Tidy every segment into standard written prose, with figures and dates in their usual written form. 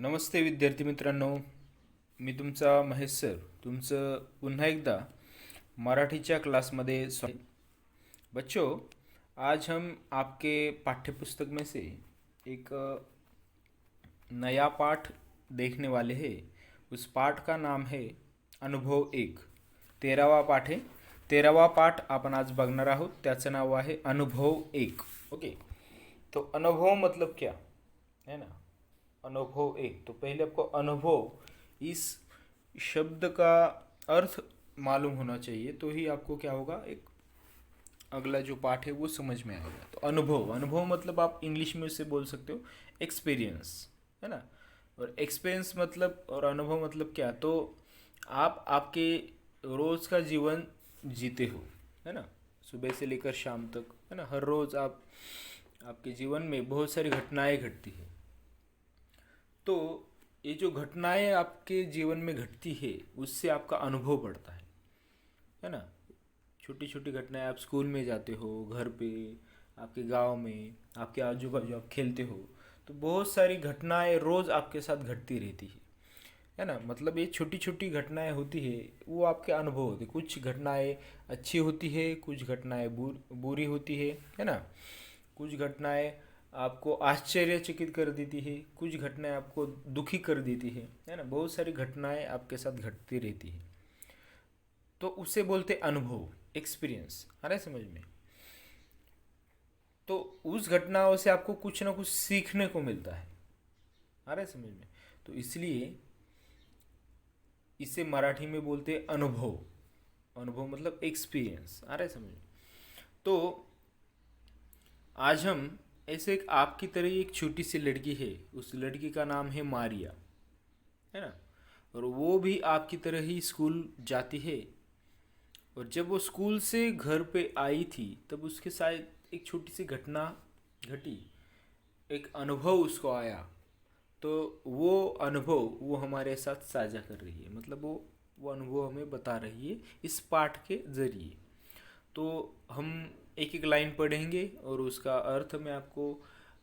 नमस्ते विद्यार्थी मित्रांनो, मी तुमचा महेश सर तुमचं पुन्हा एकदा मराठीच्या क्लासमध्ये बच्चों, आज हम आपके पाठ्यपुस्तक में से एक नया पाठ देखने वाले हैं। उस पाठ का नाम है अनुभव एक। 13वा पाठ है। 13वा पाठ आपण आज बघणार आहोत, त्याचं नाव आहे अनुभव एक। ओके, तो अनुभव मतलब क्या है ना। अनुभव एक, तो पहले आपको अनुभव इस शब्द का अर्थ मालूम होना चाहिए, तो ही आपको क्या होगा, एक अगला जो पाठ है वो समझ में आएगा। तो अनुभव, अनुभव मतलब आप इंग्लिश में उसे बोल सकते हो एक्सपीरियंस, है ना। और एक्सपीरियंस मतलब और अनुभव मतलब क्या, तो आप आपके रोज़ का जीवन जीते हो, है ना, सुबह से लेकर शाम तक, है ना। हर रोज़ आप आपके जीवन में बहुत सारी घटनाएं घटती है। तो ये जो घटनाएं आपके जीवन में घटती है उससे आपका अनुभव बढ़ता है ना। छोटी छोटी घटनाएं, आप स्कूल में जाते हो, घर पे, आपके गांव में, आपके आजू बाजू आप खेलते हो, तो बहुत सारी घटनाएं रोज़ आपके साथ घटती रहती है ना। मतलब ये छोटी छोटी घटनाएं होती है, वो आपके अनुभव होते। कुछ घटनाएं अच्छी होती है, कुछ घटनाएं बुरी होती है ना। कुछ घटनाएं आपको आश्चर्यचकित कर देती है, कुछ घटनाएं आपको दुखी कर देती है ना। बहुत सारी घटनाएं आपके साथ घटती रहती है, तो उसे बोलते अनुभव, एक्सपीरियंस। आ रहा है समझ में। तो उस घटनाओं से आपको कुछ ना कुछ सीखने को मिलता है। आ रहा है समझ में। तो इसलिए इसे मराठी में बोलते अनुभव। अनुभव मतलब एक्सपीरियंस। आ रहा है समझ में। तो आज हम ऐसे एक आपकी तरह एक छोटी सी लड़की है, उस लड़की का नाम है मारिया, है ना। और वो भी आपकी तरह ही स्कूल जाती है। और जब वो स्कूल से घर पे आई थी तब उसके साथ एक छोटी सी घटना घटी, एक अनुभव उसको आया। तो वो अनुभव वो हमारे साथ साझा कर रही है, मतलब वो अनुभव हमें बता रही है इस पाठ के जरिए। तो हम एक एक लाइन पढ़ेंगे और उसका अर्थ मैं आपको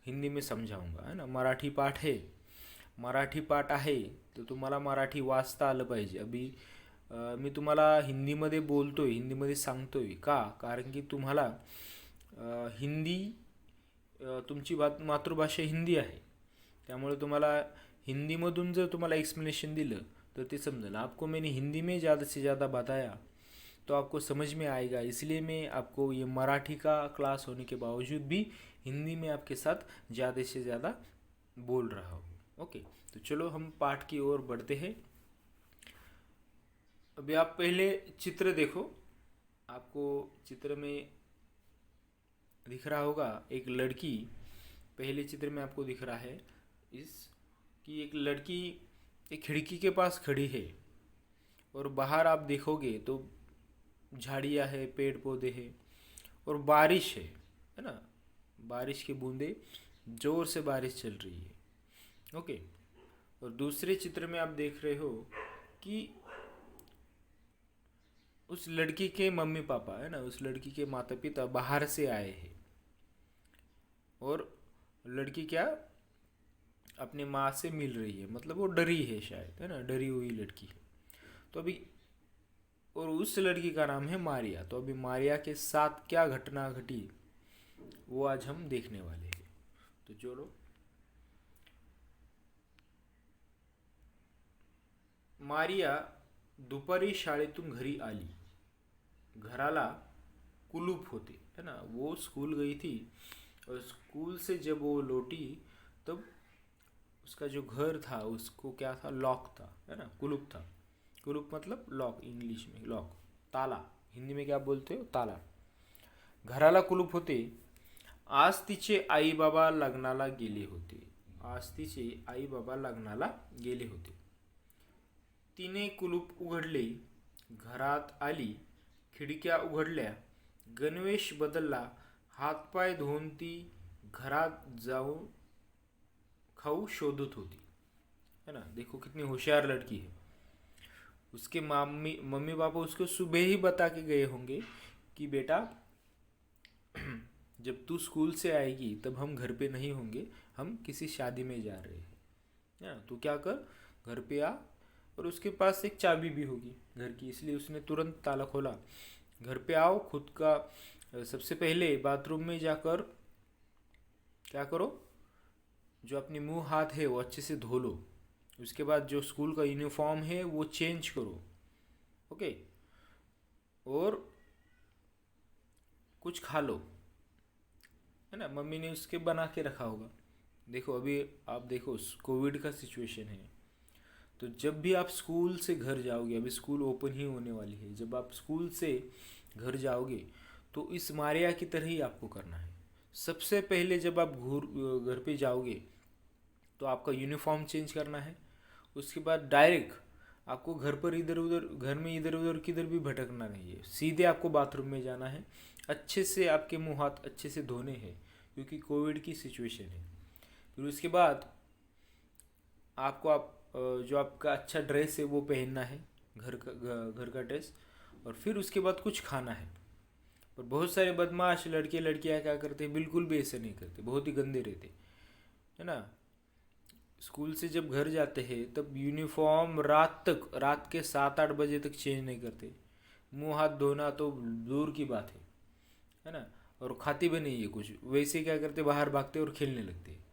हिंदी में समझाऊंगा, है ना। मराठी पाठ है, मराठी पाठ आहे, तर तुम्हाला मराठी वाचता आलं पाहिजे। अभी मी तुम्हाला हिंदीमध्ये बोलतोय, हिंदीमध्ये सांगतोय का, कारण की तुम्हाला हिंदी तुमची मातृभाषा हिंदी आहे, त्यामुळे तुम्हाला हिंदीमधून जर तुम्हाला एक्सप्लेनेशन दिलं तो ते समझेल। आपको मैंने हिंदी में ज़्यादा से ज़्यादा बताया तो आपको समझ में आएगा, इसलिए मैं आपको ये मराठी का क्लास होने के बावजूद भी हिंदी में आपके साथ ज़्यादा से ज़्यादा बोल रहा हूँ। ओके, तो चलो हम पाठ की ओर बढ़ते हैं। अभी आप पहले चित्र देखो, आपको चित्र में दिख रहा होगा एक लड़की। पहले चित्र में आपको दिख रहा है इस कि एक लड़की एक खिड़की के पास खड़ी है, और बाहर आप देखोगे तो झाड़ियाँ है, पेड़ पौधे हैं, और बारिश है ना। बारिश की बूंदें, जोर से बारिश चल रही है। ओके, और दूसरे चित्र में आप देख रहे हो कि उस लड़की के मम्मी पापा, है ना, उस लड़की के माता पिता बाहर से आए हैं, और लड़की क्या अपने माँ से मिल रही है, मतलब वो डरी है शायद, है ना, डरी हुई लड़की है। तो अभी, और उस लड़की का नाम है मारिया। तो अभी मारिया के साथ क्या घटना घटी वो आज हम देखने वाले हैं। तो चलो, मारिया दुपारी शाळेतून घरी आली। घराला कुलूप होते, है ना। वो स्कूल गई थी, और स्कूल से जब वो लौटी तब उसका जो घर था उसको क्या था, लॉक था, है ना, कुलूप था। कुलूप मतलब लॉक, इंग्लिश में लॉक, ताला। हिंदी में क्या बोलते हो, ताला। घराला कुलूप होते। आज तिचे आई बाबा लग्नाला गेले होते। आज तिचे आई बाबा लग्नाला गेले होते। तिने कुलूप उघडले, घरात आली, खिडक्या उघडल्या, गणवेश बदलला, हातपाय धुवून ती घरात जाऊन खाऊ शोधत होती, है ना। देखो कितनी होशियार लड़की है। उसके मम्मी मम्मी पापा उसको सुबह ही बता के गए होंगे कि बेटा जब तू स्कूल से आएगी तब हम घर पे नहीं होंगे, हम किसी शादी में जा रहे हैं, है ना। तो क्या कर, घर पे आ, और उसके पास एक चाबी भी होगी घर की, इसलिए उसने तुरंत ताला खोला। घर पे आओ, खुद का सबसे पहले बाथरूम में जाकर क्या करो, जो अपने मुंह हाथ है वो अच्छे से धो लो। उसके बाद जो स्कूल का यूनिफॉर्म है वो चेंज करो। ओके। और कुछ खा लो, है ना, मम्मी ने उसके बना के रखा होगा। देखो अभी आप देखो, कोविड का सिचुएशन है, तो जब भी आप स्कूल से घर जाओगे, अभी स्कूल ओपन ही होने वाली है, जब आप स्कूल से घर जाओगे तो इस मारिया की तरह ही आपको करना है। सबसे पहले जब आप घर पे जाओगे तो आपका यूनिफॉर्म चेंज करना है। उसके बाद डायरेक्ट आपको घर पर इधर उधर, घर में इधर उधर किधर भी भटकना नहीं है, सीधे आपको बाथरूम में जाना है। अच्छे से आपके मुंह हाथ अच्छे से धोने हैं, क्योंकि कोविड की सिचुएशन है। फिर उसके बाद आपको जो आपका अच्छा ड्रेस है वो पहनना है, घर का ड्रेस। और फिर उसके बाद कुछ खाना है। पर बहुत सारे बदमाश लड़के लड़कियां क्या करते हैं, बिल्कुल भी ऐसे नहीं करते, बहुत ही गंदे रहते, है ना। स्कूल से जब घर जाते हैं तब यूनिफॉर्म रात के 7-8 बजे तक चेंज नहीं करते। मुंह हाथ धोना तो दूर की बात है ना। और खाते भी नहीं है कुछ, वैसे क्या करते, बाहर भागते और खेलने लगते हैं।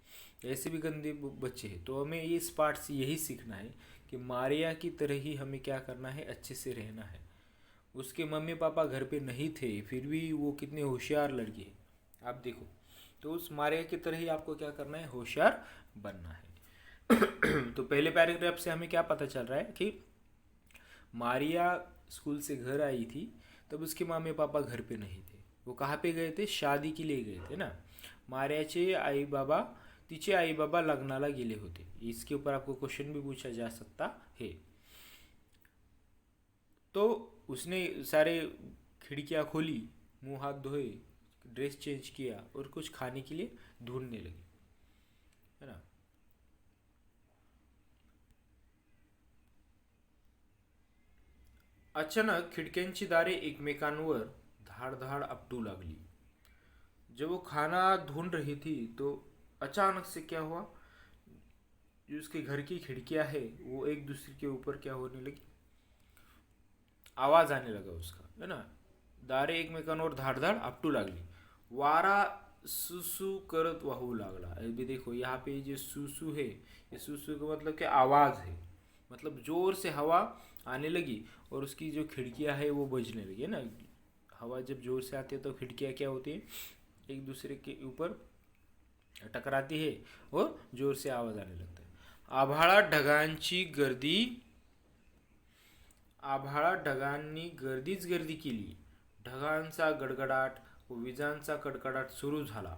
ऐसे भी गंदे बच्चे हैं। तो हमें इस पार्ट से यही सीखना है कि मारिया की तरह ही हमें क्या करना है, अच्छे से रहना है। उसके मम्मी पापा घर पे नहीं थे, फिर भी वो कितने होशियार लड़के हैं आप देखो। तो उस मारिया की तरह ही आपको क्या करना है, होशियार बनना है। तो पहले पैराग्राफ से हमें क्या पता चल रहा है कि मारिया स्कूल से घर आई थी, तब उसके मम्मी पापा घर पे नहीं थे। वो कहाँ पे गए थे, शादी के लिए गए थे ना। मारियाचे आई बाबा तिचे आई बाबा लग्नाला गेले होते। इसके ऊपर आपको क्वेश्चन भी पूछा जा सकता है। तो उसने सारे खिड़कियाँ खोली, मुंह हाथ धोए, ड्रेस चेंज किया और कुछ खाने के लिए ढूंढने लगी, है ना। अचानक खिडक्यांची दारे एकमेकांवर धाड आपटू लागली। जब वो खाना ढूंढ रही थी तो अचानक से क्या हुआ, जो उसके घर की खिड़कियां है वो एक दूसरे के ऊपर क्या होने लगी, आवाज आने लगा उसका, है ना। दारे एकमेकांवर धाड आपटू लागली। वारा सुसु करत वाहू लागला। अभी देखो यहाँ पे जो सुसु है, ये सुसु का मतलब क्या, आवाज है, मतलब जोर से हवा आने लगी और उसकी जो खिड़कियां है वो बजने लगी, है ना। हवा जब जोर से आती है तो खिड़कियां क्या होती है, एक दूसरे के ऊपर टकराती है और जोर से आवाज आने लगता है। आभाळात ढगांची गर्दी, आभाळात ढगांनी गर्दीच गर्दी केली। ढगांचा गडगडाट व विजांचा कडकडाट सुरू झाला।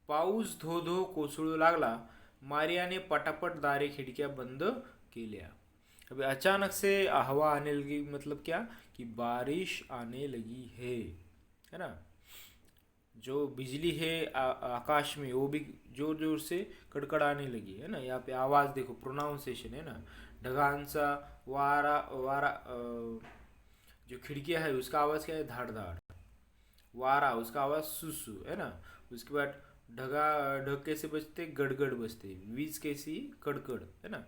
पाऊस धो धो कोसळू लागला। मारियाने पटापट दारे खिड़कियां बंद केल्या। अभी अचानक से हवा आने लगी, मतलब क्या कि बारिश आने लगी है ना। जो बिजली है आकाश में वो भी जोर जोर से कड़कड़ाने लगी, है ना। यहाँ पे आवाज देखो, प्रोनाउंसिएशन है ना। ढगांचा वारा वारा जो खिड़कियां है उसका आवाज क्या है, धाड़ धाड़। वारा उसका आवाज सुसु, है ना। उसके बाद ढग कैसे बजते, गड़गड़ बजते। वीज कैसी, कड़कड़, है ना।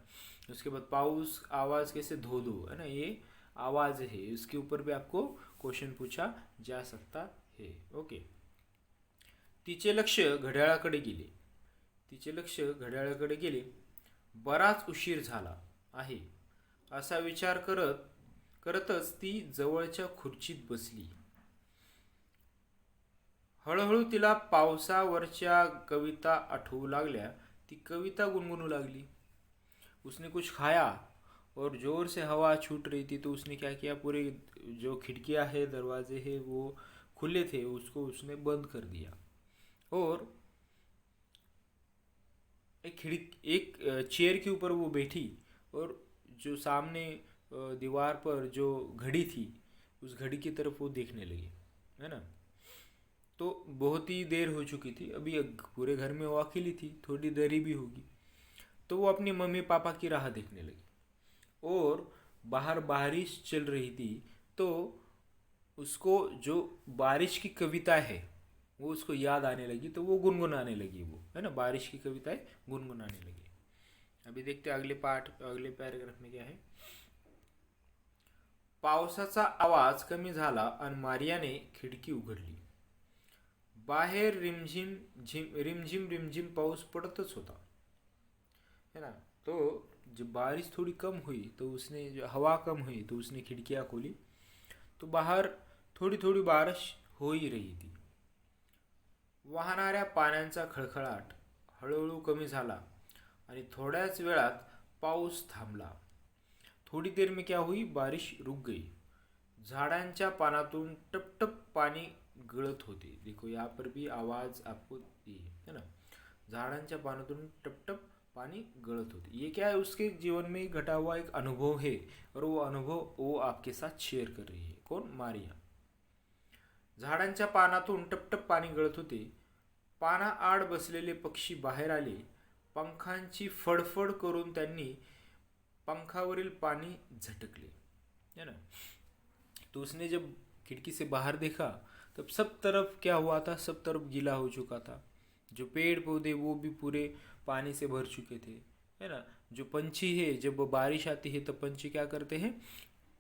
उसके बाद पाउस आवाज कैसे, धो धो, है ना। ये आवाज है, इसके ऊपर भी आपको क्वेश्चन पूछा जा सकता है। ओके। तिचे लक्ष घड्याळाकडे गेले, तिचे लक्ष घड्याळाकडे गेले। बराच उशीर झाला आहे असा विचार करतच ती जवळच्या खुर्चीत बसली। हळूहळू तिला पावसावरच्या कविता आठवू लागल्या। ती कविता गुनगुनू लागली। उसने कुछ खाया और जोर से हवा छूट रही थी, तो उसने क्या किया, पूरे जो खिड़कियां है दरवाजे है वो खुले थे, उसको उसने बंद कर दिया। और एक चेयर के ऊपर वो बैठी और जो सामने दीवार पर जो घड़ी थी उस घड़ी की तरफ वो देखने लगी, है ना। तो बहुत ही देर हो चुकी थी, अभी पूरे घर में वो अकेली थी, थोड़ी देरी भी होगी। तो वो अपने मम्मी पापा की राह देखने लगी और बाहर बारिश चल रही थी। तो उसको जो बारिश की कविता है वो उसको याद आने लगी, तो वो गुनगुनाने लगी, वो, है ना, बारिश की कविताएं गुनगुनाने लगी। अभी देखते हैं अगले पाठ, अगले पैराग्राफ में क्या है. पावसाचा आवाज कमी झाला आणि मारियाने खिडकी उघडली. बाहेर रिमझिम रिमझिम पाऊस पड़तच होता, है ना. तो जब बारिश थोड़ी कम हुई तो उसने, जो हवा कम हुई तो उसने खिड़कियां खोली. तो बाहर थोडी थोडी बारिश हो ही रही थी. वाहणाऱ्या पाण्याचा खळखळाट हळूहळू कमी झाला आणि थोड्याच वेळात पाऊस थांबला. थोड़ी देर में क्या हुई, बारिश रुक गई. झाडांच्या पानातून टपटप पानी गळत होते. देखो यहाँ पर भी आवाज आपको ये है ना, झाडांच्या पानातून टपटप पानी गळत होते. ये क्या है, उसके जीवन में घटा हुआ एक अनुभव है, और वो अनुभव वो आपके साथ शेयर कर रही है. कौन, मारिया. झाडांच्या पानातून टपटप पाणी गळत होते. पाना आड बसलेले पक्षी बाहेर आले. पंखांची फडफड करून त्यांनी पंखावरील पानी झटकले, है ना. तो उसने जब खिड़की से बाहर देखा तब सब तरफ क्या हुआ था, सब तरफ गीला हो चुका था. जो पेड़ पौधे वो भी पूरे पानी से भर चुके थे, है ना. जो पंछी है, जब बारिश आती है तो पंछी क्या करते हैं,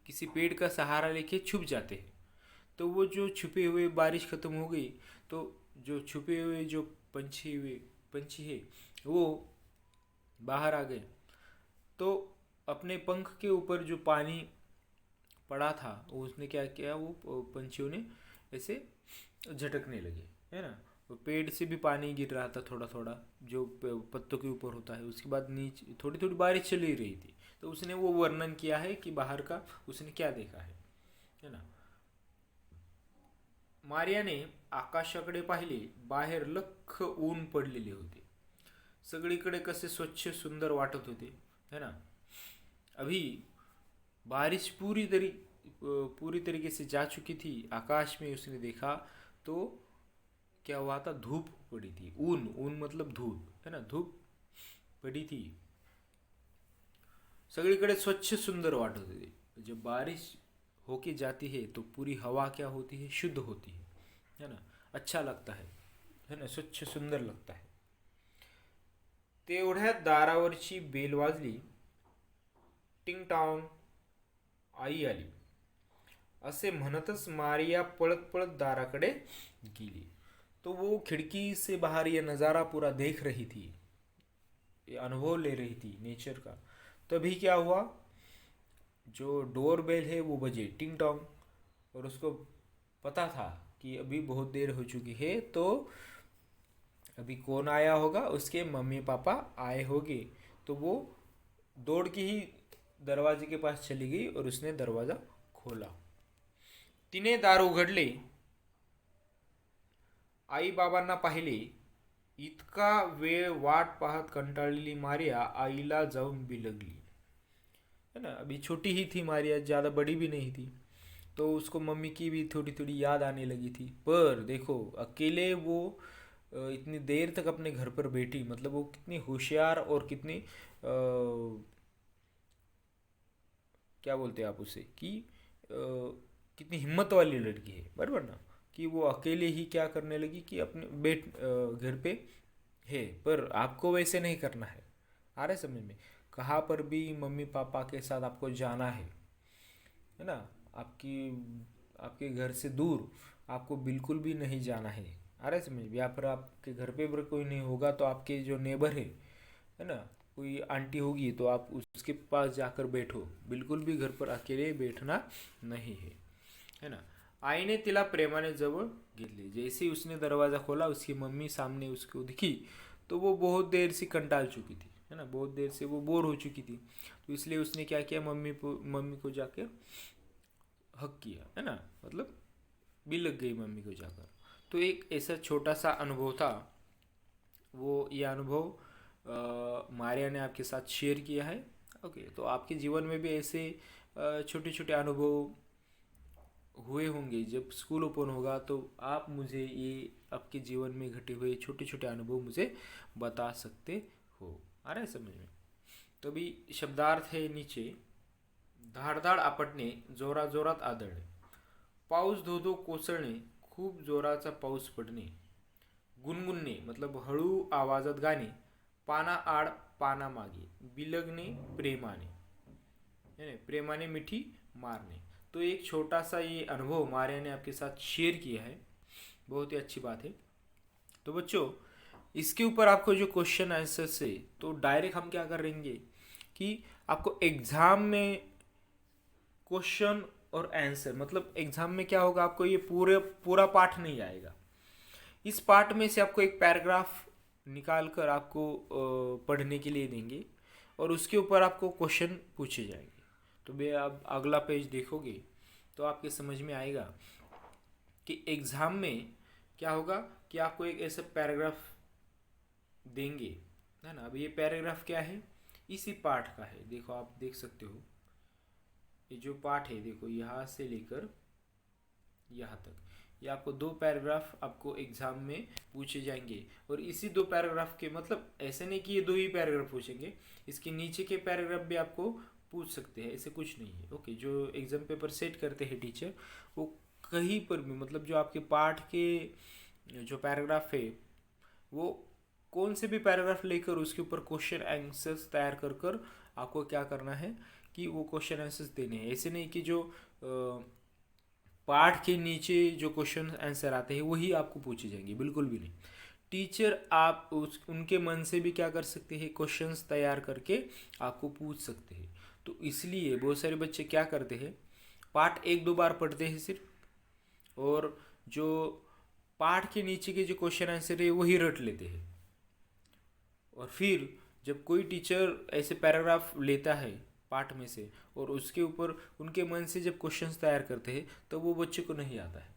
किसी पेड़ का सहारा लेके छुप जाते हैं. तो वो जो छुपे हुए, बारिश ख़त्म हो गई तो जो छुपे हुए जो पंछी है वो बाहर आ गए. तो अपने पंख के ऊपर जो पानी पड़ा था वो उसने क्या किया, वो पंछियों ने ऐसे झटकने लगे, है ना. वो पेड़ से भी पानी गिर रहा था थोड़ा थोड़ा, जो पत्तों के ऊपर होता है. उसके बाद नीचे थोड़ी थोड़ी बारिश चल ही रही थी. तो उसने वो वर्णन किया है कि बाहर का उसने क्या देखा है ना. मारियाने आकाशाकडे पाहिले. बाहेर लख ऊन पडलेले होते. सगळीकडे कसे स्वच्छ सुंदर वाटत होते, है ना. अभी बारिश पूरी तरीके से जा चुकी थी. आकाश में उसने देखा तो क्या हुआ था, धूप पड़ी थी. ऊन मतलब धूप, है ना. धूप पड़ी थी. सगळीकडे स्वच्छ सुंदर वाटत होते. जब बारिश होके जाती है तो पूरी हवा क्या होती है, शुद्ध होती है ना. अच्छा लगता है ना, स्वच्छ सुंदर लगता है. तेवढ्यात दारावरची बेल वाजली. टिंग टॉंग, आई आली असे म्हणतच मारिया पळत पळत दाराकडे गेली. तो वो खिड़की से बाहर ये नज़ारा पूरा देख रही थी, ये अनुभव ले रही थी नेचर का. तभी क्या हुआ, जो डोर बेल है वो बजे, टिंग टॉन्ग. और उसको पता था कि अभी बहुत देर हो चुकी है, तो अभी कौन आया होगा, उसके मम्मी पापा आए होंगे. तो वो दौड़ के ही दरवाजे के पास चली गई और उसने दरवाज़ा खोला. तिने दार उघडले. आई बाबांना पाहिले. इतका वेळ वाट पाहत कंटाळलेली मारिया आईला जाऊन बिलगली, है ना. अभी छोटी ही थी मारिया, ज़्यादा बड़ी भी नहीं थी. तो उसको मम्मी की भी थोड़ी थोड़ी याद आने लगी थी. पर देखो, अकेले वो इतनी देर तक अपने घर पर बैठी, मतलब वो कितनी होशियार और कितनी क्या बोलते हैं आप उसे, कि कितनी हिम्मत वाली लड़की है, बराबर ना. कि वो अकेले ही क्या करने लगी कि अपने घर पे है. पर आपको वैसे नहीं करना है, आ रहे समझ में. कहाँ पर भी मम्मी पापा के साथ आपको जाना है ना. आपके घर से दूर आपको बिल्कुल भी नहीं जाना है, आ रहे समझ में. या फिर आपके घर पे अगर कोई नहीं होगा तो आपके जो नेबर है ना, कोई आंटी होगी तो आप उसके पास जाकर बैठो. बिल्कुल भी घर पर अकेले बैठना नहीं है ना. आईने तिला प्रेमाने जवळ घेतले. जैसे ही उसने दरवाज़ा खोला, उसकी मम्मी सामने उसको दिखी. तो वो बहुत देर से कंटाल चुकी थी, है ना. बहुत देर से वो बोर हो चुकी थी. तो इसलिए उसने क्या किया, मम्मी को जाकर हक किया, है ना. मतलब भी लग गई मम्मी को जाकर. तो एक ऐसा छोटा सा अनुभव था. वो ये अनुभव मारिया ने आपके साथ शेयर किया है. ओके, तो आपके जीवन में भी ऐसे छोटे छोटे अनुभव हुए होंगे. जब स्कूल ओपन होगा तो आप मुझे ये आपके जीवन में घटे हुए छोटे छोटे अनुभव मुझे बता सकते हो. आ रहा है समझ में. तो अभी शब्दार्थ है नीचे. धाडधाड आपटणे, जोराजोरात आदळणे. पाऊस धो धो कोसळणे, खूप जोराचा पाऊस पडणे. गुणगुणणे मतलब हळू आवाजात गाणे. पाना आड़ पाना मागे, बिलगणे प्रेमाने, है ना, प्रेमाने मिठी मारने। तो एक छोटा सा ये अनुभव मारिया ने आपके साथ शेयर किया है, बहुत ही अच्छी बात है। तो बच्चों, इसके ऊपर आपको जो क्वेश्चन आंसर से, तो डायरेक्ट हम क्या करेंगे कि आपको एग्जाम में क्वेश्चन और आंसर, मतलब एग्जाम में क्या होगा, आपको ये पूरा पाठ नहीं आएगा। इस पार्ट में से आपको एक पैराग्राफ निकाल कर आपको पढ़ने के लिए देंगे और उसके ऊपर आपको क्वेश्चन पूछे जाएंगे। तो भैया आप अगला पेज देखोगे तो आपके समझ में आएगा कि एग्ज़ाम में क्या होगा कि आपको एक ऐसा पैराग्राफ देंगे, है ना। अब ये पैराग्राफ क्या है, इसी पाठ का है। देखो आप देख सकते हो, ये जो पाठ है, देखो यहाँ से लेकर यहाँ तक, ये आपको 2 पैराग्राफ आपको एग्जाम में पूछे जाएंगे। और इसी 2 पैराग्राफ के, मतलब ऐसे नहीं कि ये 2 ही पैराग्राफ पूछेंगे, इसके नीचे के पैराग्राफ भी आपको पूछ सकते हैं, ऐसे कुछ नहीं है। ओके, जो एग्जाम पेपर सेट करते हैं टीचर, वो कहीं पर भी, मतलब जो आपके पाठ के जो पैराग्राफ है, वो कौन से भी पैराग्राफ लेकर उसके ऊपर क्वेश्चन आंसर्स तैयार कर कर आपको क्या करना है कि वो क्वेश्चन आंसर्स देने हैं। ऐसे नहीं कि जो पाठ के नीचे जो क्वेश्चन आंसर आते हैं वही आपको पूछे जाएंगे, बिल्कुल भी नहीं। टीचर आप उनके मन से भी क्या कर सकते हैं, क्वेश्चंस तैयार करके आपको पूछ सकते हैं। तो इसलिए बहुत सारे बच्चे क्या करते हैं, पाठ 1-2 बार पढ़ते हैं सिर्फ, और जो पाठ के नीचे के जो क्वेश्चन आंसर है वही रट लेते हैं। और फिर जब कोई टीचर ऐसे पैराग्राफ लेता है पाठ में से और उसके ऊपर उनके मन से जब क्वेश्चंस तैयार करते हैं, तो वो बच्चे को नहीं आता है।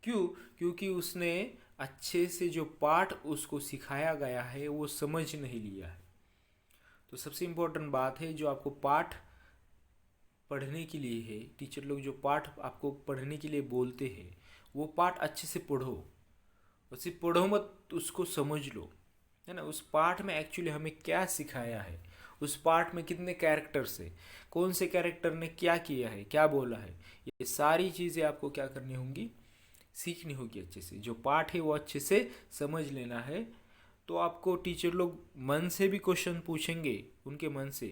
क्यों? क्योंकि उसने अच्छे से जो पाठ उसको सिखाया गया है वो समझ नहीं लिया है। तो सबसे इम्पोर्टेंट बात है, जो आपको पाठ पढ़ने के लिए है, टीचर लोग जो पाठ आपको पढ़ने के लिए बोलते हैं, वो पाठ अच्छे से पढ़ो। और सिर्फ पढ़ो मत, उसको समझ लो, है ना। उस पाठ में एक्चुअली हमें क्या सिखाया है, उस पाठ में कितने कैरेक्टर्स है, कौन से कैरेक्टर ने क्या किया है, क्या बोला है, ये सारी चीज़ें आपको क्या करनी होंगी, सीखनी होगी अच्छे से। जो पाठ है वो अच्छे से समझ लेना है। तो आपको टीचर लोग मन से भी क्वेश्चन पूछेंगे, उनके मन से,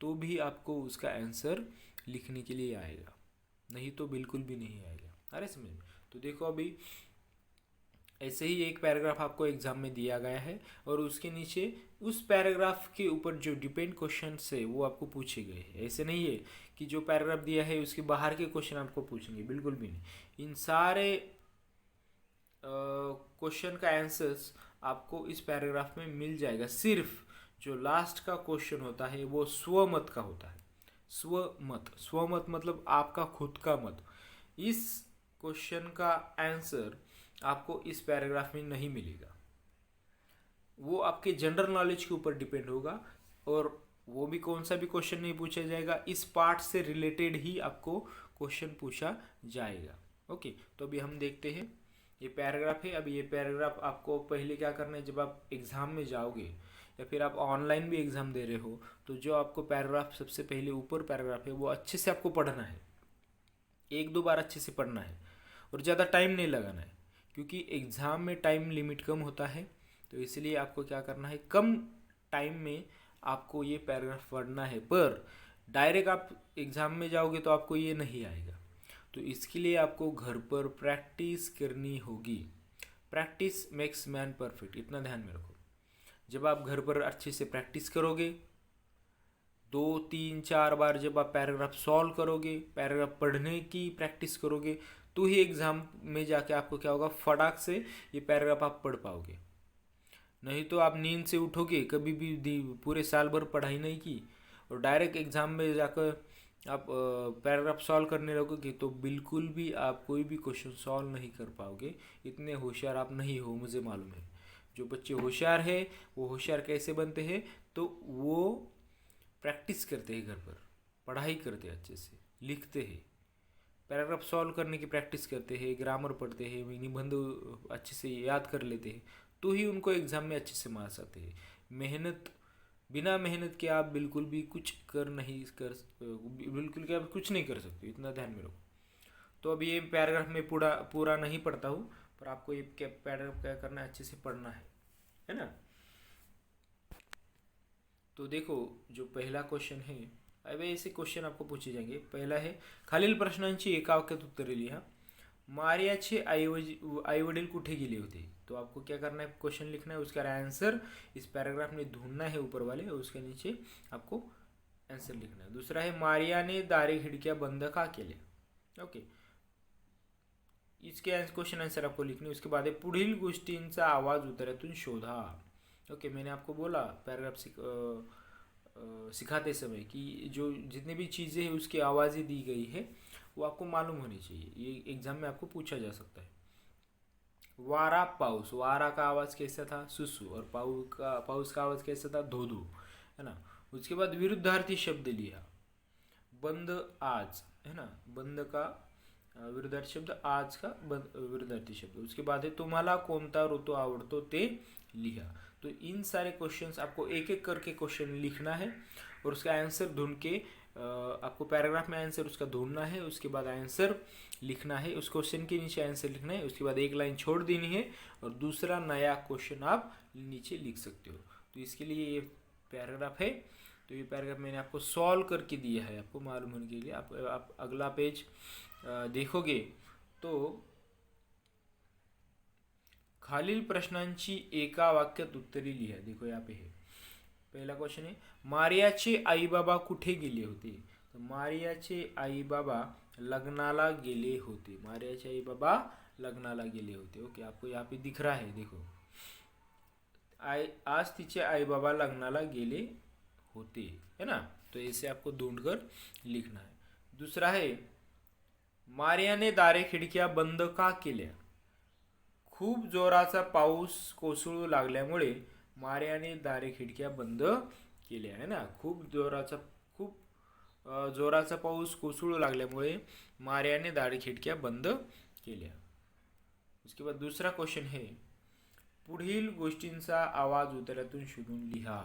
तो भी आपको उसका आंसर लिखने के लिए आएगा, नहीं तो बिल्कुल भी नहीं आएगा। अरे समझ में। तो देखो अभी ऐसे ही एक पैराग्राफ आपको एग्जाम में दिया गया है और उसके नीचे उस पैराग्राफ के ऊपर जो डिपेंड क्वेश्चन है वो आपको पूछे गए हैं। ऐसे नहीं है कि जो पैराग्राफ दिया है उसके बाहर के क्वेश्चन आपको पूछेंगे, बिल्कुल भी नहीं। इन सारे क्वेश्चन का आंसर्स आपको इस पैराग्राफ में मिल जाएगा। सिर्फ जो लास्ट का क्वेश्चन होता है वो स्वमत का होता है। स्वमत मतलब आपका खुद का मत। इस क्वेश्चन का आंसर आपको इस पैराग्राफ में नहीं मिलेगा, वो आपके जनरल नॉलेज के ऊपर डिपेंड होगा। और वो भी कौन सा भी क्वेश्चन नहीं पूछा जाएगा, इस पार्ट से रिलेटेड ही आपको क्वेश्चन पूछा जाएगा। ओके, तो अभी हम देखते हैं, ये पैराग्राफ है। अभी ये पैराग्राफ आपको पहले क्या करना है, जब आप एग्ज़ाम में जाओगे या फिर आप ऑनलाइन भी एग्ज़ाम दे रहे हो, तो जो आपको पैराग्राफ सबसे पहले ऊपर पैराग्राफ है वो अच्छे से आपको पढ़ना है, 1-2 बार अच्छे से पढ़ना है और ज़्यादा टाइम नहीं लगाना है, क्योंकि एग्ज़ाम में टाइम लिमिट कम होता है। तो इसलिए आपको क्या करना है, कम टाइम में आपको ये पैराग्राफ पढ़ना है। पर डायरेक्ट आप एग्ज़ाम में जाओगे तो आपको ये नहीं आएगा। तो इसके लिए आपको घर पर प्रैक्टिस करनी होगी। प्रैक्टिस मेक्स मैन परफेक्ट, इतना ध्यान में रखो। जब आप घर पर अच्छे से प्रैक्टिस करोगे, 2-3-4 बार जब आप पैराग्राफ सॉल्व करोगे, पैराग्राफ पढ़ने की प्रैक्टिस करोगे, तो ही एग्ज़ाम में जाके आपको क्या होगा, फटाक से ये पैराग्राफ आप पढ़ पाओगे। नहीं तो आप नींद से उठोगे, कभी भी पूरे साल भर पढ़ाई नहीं की और डायरेक्ट एग्ज़ाम में जाकर आप पैराग्राफ सॉल्व करने लगोगे, तो बिल्कुल भी आप कोई भी क्वेश्चन सॉल्व नहीं कर पाओगे। इतने होशियार आप नहीं हो, मुझे मालूम है। जो बच्चे होशियार है वो होशियार कैसे बनते हैं, तो वो प्रैक्टिस करते हैं, घर पर पढ़ाई करते हैं, अच्छे से लिखते हैं, पैराग्राफ सॉल्व करने की प्रैक्टिस करते हैं, ग्रामर पढ़ते हैं, निबंध अच्छे से याद कर लेते हैं, तो ही उनको एग्ज़ाम में अच्छे से मार्क्स आते हैं। बिना मेहनत के आप बिल्कुल भी कुछ बिल्कुल क्या आप कुछ नहीं कर सकते, इतना ध्यान में रखो। तो अभी ये पैराग्राफ में पूरा नहीं पढ़ता हूँ, पर आपको ये पैराग्राफ क्या करना है, अच्छे से पढ़ना है ना। तो देखो जो पहला क्वेश्चन है, अब ऐसे क्वेश्चन आपको पूछे जाएंगे. पहला है खालील प्रश्नांची एका वाक्यात उत्तरे लिहा. मारियाचे आई वडील कुठे गेले होते. तो आपको क्या करना है, क्वेश्चन लिखना है, उसका आंसर इस पैराग्राफ में ढूंढना है ऊपर वाले, और उसके नीचे आपको आंसर लिखना है. दूसरा है मारियाने दारे खिडक्या बंद का केले. ओके, इसके क्वेश्चन आंसर आपको लिखने. उसके बाद है पुढील गोष्टींचा आवाज उत्तरातून शोधा. ओके, मैंने आपको बोला पैराग्राफ सिखाते समय कि जो जितनी भी चीज़ें हैं उसकी आवाज़ें दी गई है वो आपको मालूम होनी चाहिए. ये एग्जाम में आपको पूछा जा सकता है. वारा पाऊस, वारा का आवाज़ कैसा था, सुसु, और पाऊस का आवाज़ कैसा था, धो धो, है ना. उसके बाद विरुद्धार्थी शब्द लिया. बंद आज, है ना, बंद का विरुद्धार्थी शब्द, आज का विरुद्धार्थी शब्द. उसके बाद है तुम्हाला कोणता ऋतू आवडतो ते लिहा. तो इन सारे क्वेश्चंस आपको एक एक करके क्वेश्चन लिखना है और उसका आंसर ढूंढ के आपको पैराग्राफ में आंसर उसका ढूंढना है. उसके बाद आंसर लिखना है, उस क्वेश्चन के नीचे आंसर लिखना है. उसके बाद एक लाइन छोड़ देनी है और दूसरा नया क्वेश्चन आप नीचे लिख सकते हो. तो इसके लिए ये पैराग्राफ है. तो ये पैराग्राफ मैंने आपको सॉल्व करके दिया है आपको मालूम होने के लिए. आप अगला पेज देखोगे तो खालील प्रश्नांची एका वाक्यात उत्तरे लिहा. देखो यहाँ पे है पहला क्वेश्चन है मारियाचे आई बाबा कुठे गेले होते. तो मारियाचे आई बाबा लग्नाला गेले होते. मारियाचे आई बाबा लग्नाला गेले होते. ओके, आपको यहाँ पे दिख रहा है, देखो आज तिचे आई बाबा लग्नाला गेले होते, है ना. तो ऐसे आपको ढूंढकर लिखना है. दूसरा है मारियाने दारे खिडक्या बंद का केल्या. खूप जोराचा पाऊस कोसळू लागल्यामुळे मारियाने दारे खिडक्या बंद केल्या, है ना. खूप जोराचा पाऊस कोसळू लागल्यामुळे मारियाने दारे खिडक्या बंद केल्या. उसके बाद दूसरा क्वेश्चन है पुढील गोष्टींचा आवाज उत्तरातून शोधून लिहा.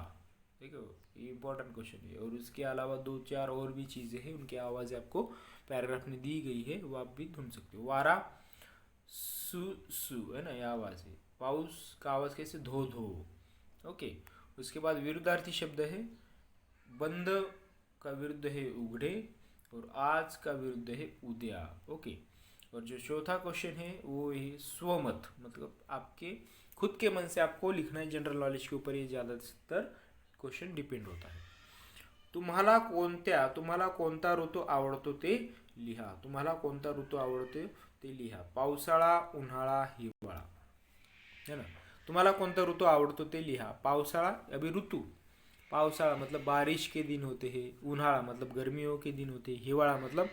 देखो ये इंपॉर्टेंट क्वेश्चन है. और उसके अलावा 2-4 और भी चीज़ें हैं, उनकी आवाज़ आपको पैराग्राफ में दी गई है, वो आप भी ढूंढ सकते हो. वारा सु सु, है ना, यह आवाज़ है. पाऊस का आवाज़ कैसे, धो धो. ओके, उसके बाद विरुद्धार्थी शब्द है. बंद का विरुद्ध है उघडे और आज का विरुद्ध है उद्या. ओके, और जो चौथा क्वेश्चन है वो है स्वमत, मतलब आपके खुद के मन से आपको लिखना है. जनरल नॉलेज के ऊपर ये ज़्यादातर क्वेश्चन डिपेंड होता है. तुम्हाला कोणता ऋतू आवडतो ते लिहा. तुम्हाला कोणता ऋतू आवडतो ते लिहा. पावसाळा, उन्हाळा, हिवाळा, है ना. तुम्हाला कोणता ऋतू आवडतो ते लिहा. पावसाळा अभी ऋतु, पावसाळा मतलब बारिश के दिन होते हैं. उन्हाळा मतलब गर्मियों के दिन होते हैं. हिवाळा मतलब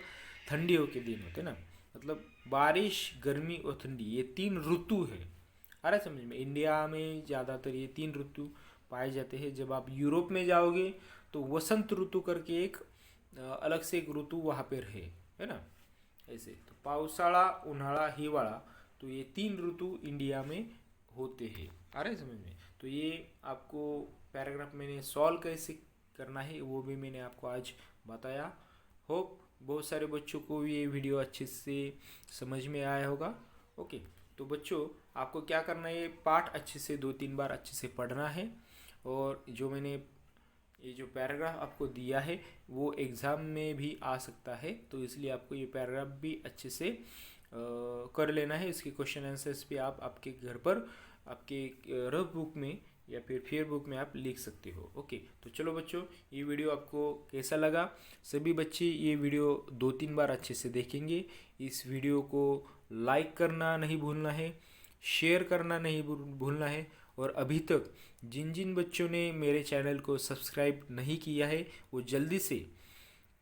ठंडियों के दिन होते हैं ना. मतलब बारिश, गर्मी और ठंडी, ये 3 ऋतु है. आ रहा है समझ में. इंडिया में ज़्यादातर ये 3 ऋतु पाए जाते हैं. जब आप यूरोप में जाओगे तो वसंत ऋतु करके एक अलग से एक ऋतु वहाँ पर है ना. ऐसे तो पावसाळा, उन्हाळा, हिवाळा, तो ये 3 ऋतु इंडिया में होते हैं. आ रहा है समझ में. तो ये आपको पैराग्राफ मैंने सॉल्व कैसे करना है वो भी मैंने आपको आज बताया. होप बहुत सारे बच्चों को ये वीडियो अच्छे से समझ में आया होगा. ओके, तो बच्चों आपको क्या करना है, पाठ अच्छे से 2-3 बार अच्छे से पढ़ना है. और जो मैंने ये जो पैराग्राफ आपको दिया है वो एग्ज़ाम में भी आ सकता है, तो इसलिए आपको ये पैराग्राफ भी अच्छे से कर लेना है. इसके क्वेश्चन आंसर्स भी आप आपके घर पर आपके रफ बुक में या फिर फेयर बुक में आप लिख सकते हो. ओके, तो चलो बच्चों, ये वीडियो आपको कैसा लगा. सभी बच्चे ये वीडियो 2-3 बार अच्छे से देखेंगे. इस वीडियो को लाइक करना नहीं भूलना है, शेयर करना नहीं भूलना है. और अभी तक जिन जिन बच्चों ने मेरे चैनल को सब्सक्राइब नहीं किया है वो जल्दी से,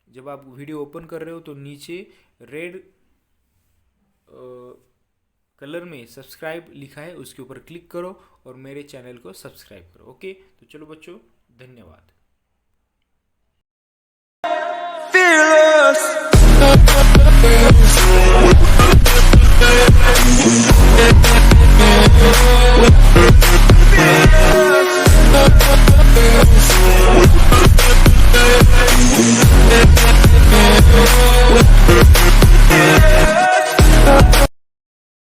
जब आप वीडियो ओपन कर रहे हो तो नीचे रेड कलर में सब्सक्राइब लिखा है, उसके ऊपर क्लिक करो और मेरे चैनल को सब्सक्राइब करो. ओके, तो चलो बच्चों, धन्यवाद. Fearless.